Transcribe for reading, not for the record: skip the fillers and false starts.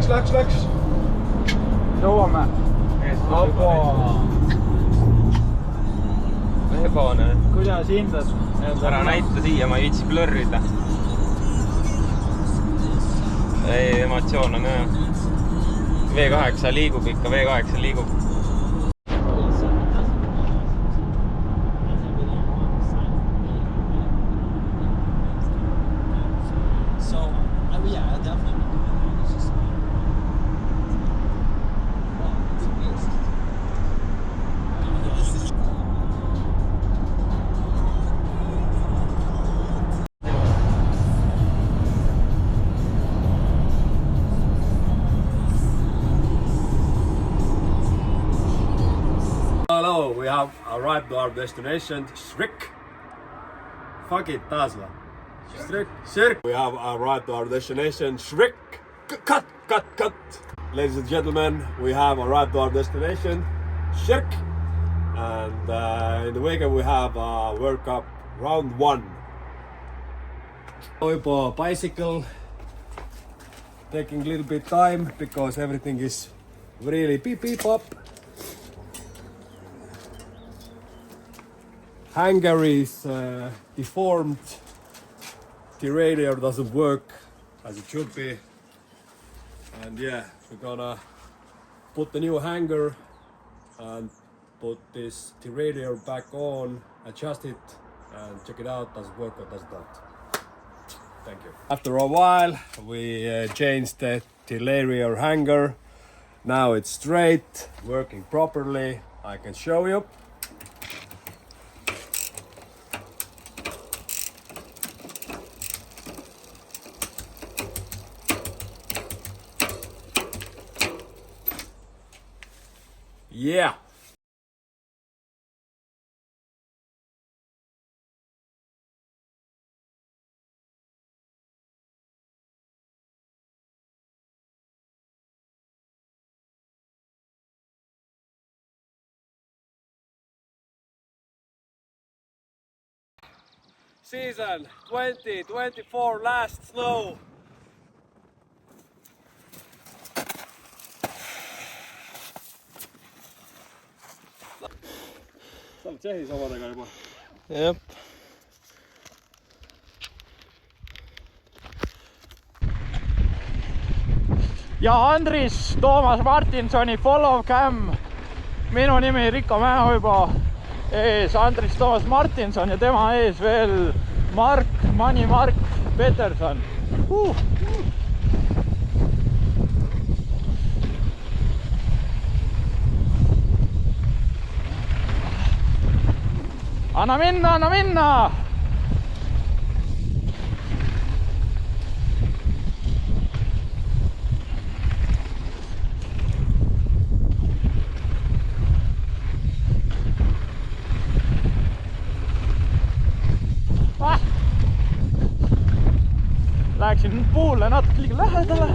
Läks. Jõuame. Ebane. Kuidas hindad? Ära näita siia, ma ei viitsi blurrida. Ei, emotsioon on jah. V8 liigub ikka, V8 liigub. Hello, we have arrived to our destination, Shrik. Fuck it, Tasla. Shrik. We have arrived to our destination, Shrik. Cut. Ladies and gentlemen, we have arrived to our destination, Shrik. And in the weekend we have World Cup round 1. Oipo bicycle. Taking a little bit time because everything is really beep up. Hanger is deformed, the radiator doesn't work as it should be, and yeah, we're gonna put the new hanger and put this radiator back on, adjust it and check it out, does it work or does it not. Thank you. After a while we changed the radiator hanger, now it's straight, working properly, I can show you. Yeah. Season 2024 last snow. Sa oled Tšehhis omadega juba? Jep. Ja Andris Toomas Martinsoni follow cam. Minu nimi Rikko Mäehoibo. Ees Andris Toomas Martinson ja tema ees veel Mark Peterson. Anna minna! Läksin puulle natuke liiga lähedale.